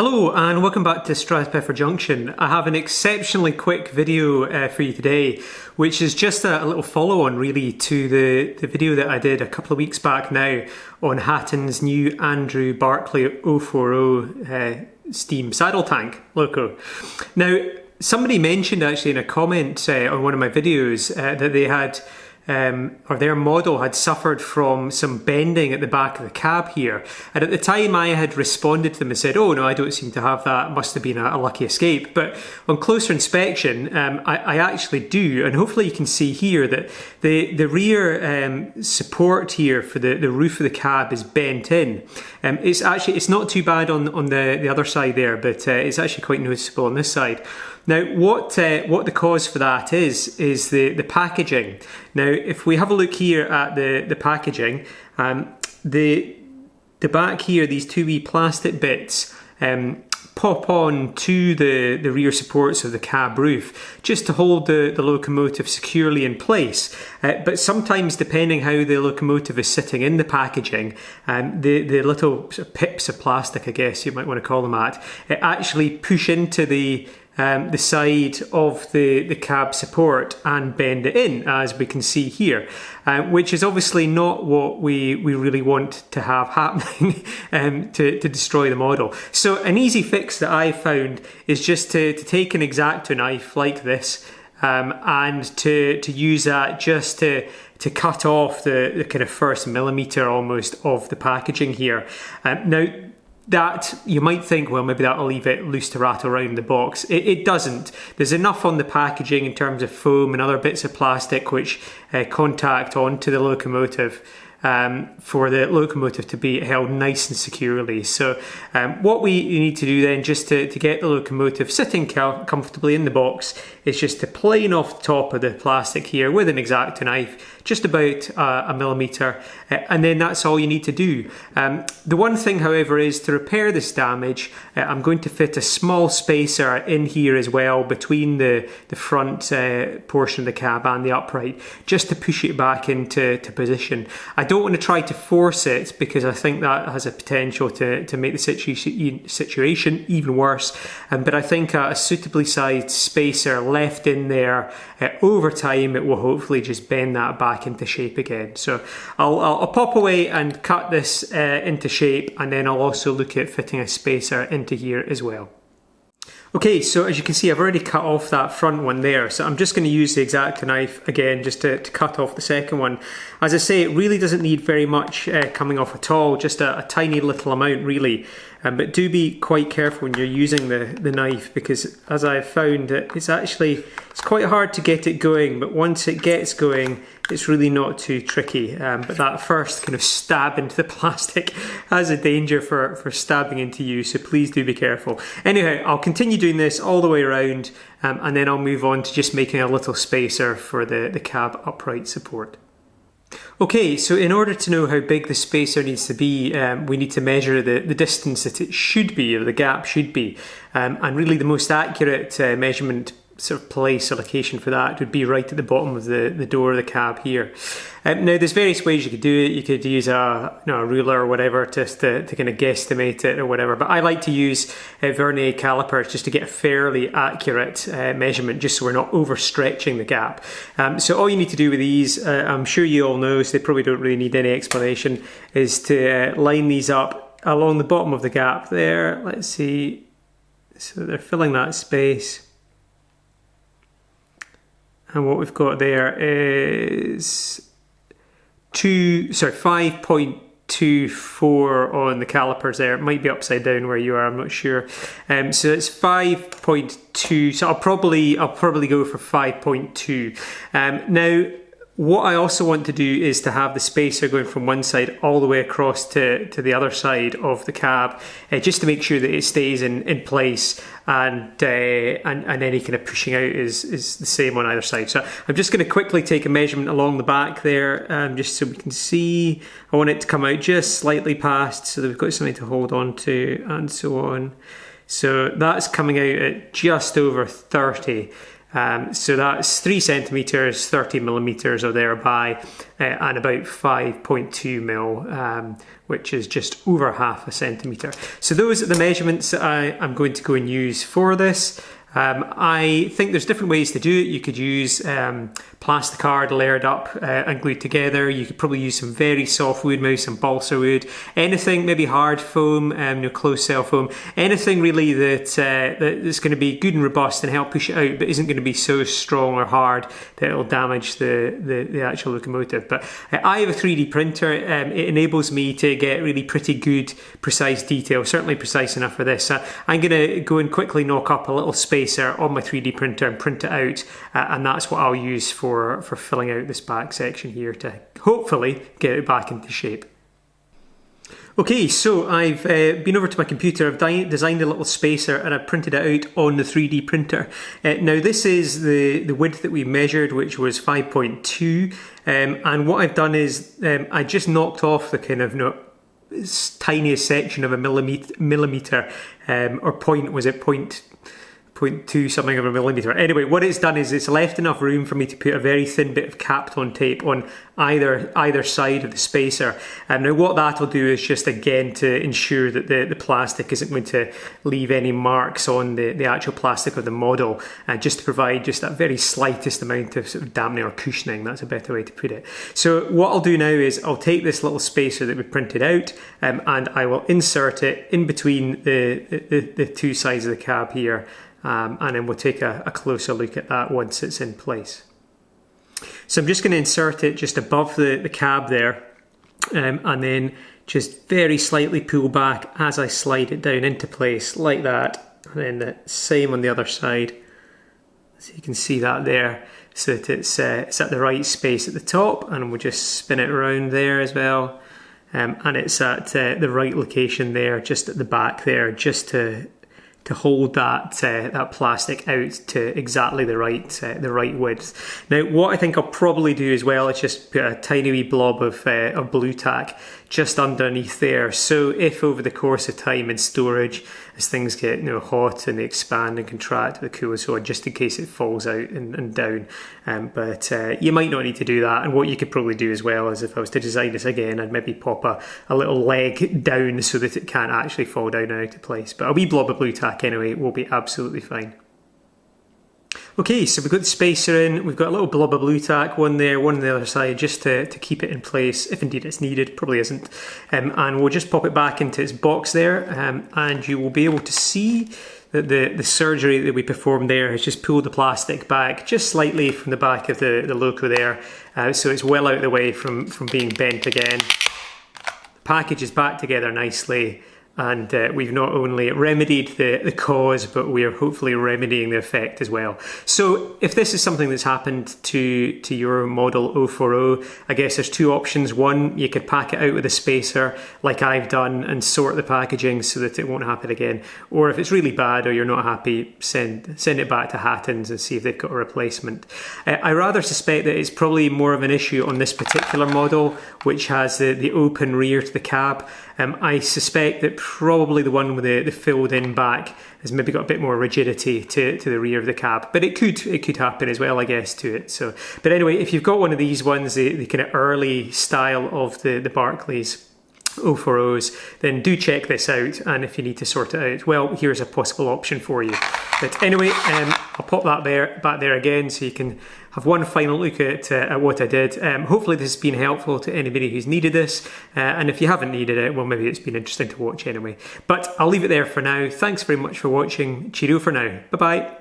Hello and welcome back to Strathpeffer Junction. I have an exceptionally quick video for you today, which is just a little follow-on really to the video that I did a couple of weeks back now on Hatton's new Andrew Barclay 040 steam saddle tank loco. Now, somebody mentioned actually in a comment on one of my videos that they had or their model had suffered from some bending at the back of the cab here, and at the time I had responded to them and said, oh no, I don't seem to have that, must have been a lucky escape. But on closer inspection I actually do, and hopefully you can see here that the rear support here for the roof of the cab is bent in. It's not too bad on the other side there, but it's actually quite noticeable on this side. Now, what the cause for that is the packaging. Now, if we have a look here at the packaging, the back here, these two wee plastic bits pop on to the rear supports of the cab roof just to hold the locomotive securely in place. But sometimes, depending how the locomotive is sitting in the packaging, the little sort of pips of plastic, I guess you might want to call them that, it actually push into the side of the cab support and bend it in, as we can see here, which is obviously not what we really want to have happening to destroy the model. So an easy fix that I found is just to take an exacto knife like this and to use that just to cut off the kind of first millimetre almost of the packaging here. Now, that you might think, well, maybe that'll leave it loose to rattle around the box. It doesn't. There's enough on the packaging in terms of foam and other bits of plastic which contact onto the locomotive for the locomotive to be held nice and securely. So what we need to do then, just to get the locomotive sitting comfortably in the box, is just to plane off the top of the plastic here with an exacto knife, just about a millimetre, and then that's all you need to do. The one thing, however, is to repair this damage, I'm going to fit a small spacer in here as well between the front portion of the cab and the upright, just to push it back into position. I don't want to try to force it because I think that has a potential to make the situation even worse, but I think a suitably sized spacer left in there over time, it will hopefully just bend that back into shape again. So I'll pop away and cut this into shape, and then I'll also look at fitting a spacer into here as well. Okay, so as you can see, I've already cut off that front one there, so I'm just going to use the exacto knife again just to cut off the second one. As I say, it really doesn't need very much coming off at all, just a tiny little amount really. But do be quite careful when you're using the knife, because as I've found, it's quite hard to get it going, but once it gets going, it's really not too tricky. But that first kind of stab into the plastic has a danger for stabbing into you, so please do be careful. Anyhow, I'll continue doing this all the way around, and then I'll move on to just making a little spacer for the cab upright support. Okay, so in order to know how big the spacer needs to be, we need to measure the distance that it should be, or the gap should be. And really the most accurate measurement sort of place or location for that would be right at the bottom of the door of the cab here. Now, there's various ways you could do it. You could use a ruler or whatever just to kind of guesstimate it or whatever, but I like to use vernier calipers just to get a fairly accurate measurement, just so we're not overstretching the gap. So all you need to do with these, I'm sure you all know, so they probably don't really need any explanation, is to line these up along the bottom of the gap there. Let's see, so they're filling that space. And what we've got there is 5.24 on the calipers there. It might be upside down where you are, I'm not sure. So it's 5.2. So I'll probably go for 5.2. Now, what I also want to do is to have the spacer going from one side all the way across to the other side of the cab, just to make sure that it stays in place, and any kind of pushing out is the same on either side. So I'm just going to quickly take a measurement along the back there, just so we can see. I want it to come out just slightly past, so that we've got something to hold on to, and so on. So that's coming out at just over 30. So that's 3 centimetres, 30 millimetres or thereby, and about 5.2 mil, which is just over half a centimetre. So those are the measurements that I'm going to go and use for this. I think there's different ways to do it. You could use plasticard layered up and glued together. You could probably use some very soft wood, maybe some balsa wood, anything, maybe hard foam, closed cell foam, anything really that's going to be good and robust and help push it out, but isn't going to be so strong or hard that it'll damage the actual locomotive. But I have a 3D printer. It enables me to get really pretty good, precise detail, certainly precise enough for this. I'm going to go and quickly knock up a little spacer on my 3D printer and print it out, and that's what I'll use for filling out this back section here to hopefully get it back into shape. Okay, so I've been over to my computer, I've designed a little spacer and I've printed it out on the 3D printer. Now this is the width that we measured, which was 5.2, and what I've done is I just knocked off the kind of tiniest section of a millimetre, or point, was it 0.2 something of a millimetre. Anyway, what it's done is it's left enough room for me to put a very thin bit of Kapton tape on either side of the spacer. And now what that'll do is just again to ensure that the plastic isn't going to leave any marks on the actual plastic of the model, and just to provide just that very slightest amount of sort of dampening or cushioning. That's a better way to put it. So what I'll do now is I'll take this little spacer that we printed out, and I will insert it in between the two sides of the cab here. And then we'll take a closer look at that once it's in place. So I'm just going to insert it just above the cab there, and then just very slightly pull back as I slide it down into place like that, and then the same on the other side, so you can see that there, so that it's at the right space at the top, and we'll just spin it around there as well, and it's at the right location there, just at the back there, just to hold that plastic out to exactly the right width. Now, what I think I'll probably do as well is just put a tiny wee blob of Bluetac just underneath there. So if over the course of time in storage, as things get hot and they expand and contract with the cooler, so just in case it falls out and down. But you might not need to do that. And what you could probably do as well is, if I was to design this again, I'd maybe pop a little leg down so that it can't actually fall down and out of place. But a wee blob of Bluetac anyway will be absolutely fine. Okay, so we've got the spacer in, we've got a little blob of Bluetac, one there, one on the other side, just to keep it in place, if indeed it's needed, probably isn't. And we'll just pop it back into its box there, and you will be able to see that the surgery that we performed there has just pulled the plastic back just slightly from the back of the loco there, so it's well out of the way from being bent again. The package is back together nicely, and we've not only remedied the cause, but we are hopefully remedying the effect as well. So if this is something that's happened to your model 040, I guess there's two options. One, you could pack it out with a spacer like I've done and sort the packaging so that it won't happen again. Or if it's really bad or you're not happy, send it back to Hatton's and see if they've got a replacement. I rather suspect that it's probably more of an issue on this particular model, which has the open rear to the cab. I suspect that probably the one with the filled in back has maybe got a bit more rigidity to the rear of the cab, but it could happen as well, I guess, to it. So, but anyway, if you've got one of these ones, the kind of early style of the Barclays 040s, then do check this out, and if you need to sort it out, well, here's a possible option for you. But anyway, I'll pop that back there again so you can have one final look at what I did. Hopefully this has been helpful to anybody who's needed this, and if you haven't needed it, well, maybe it's been interesting to watch anyway. But I'll leave it there for now. Thanks very much for watching. Cheerio for now. Bye-bye.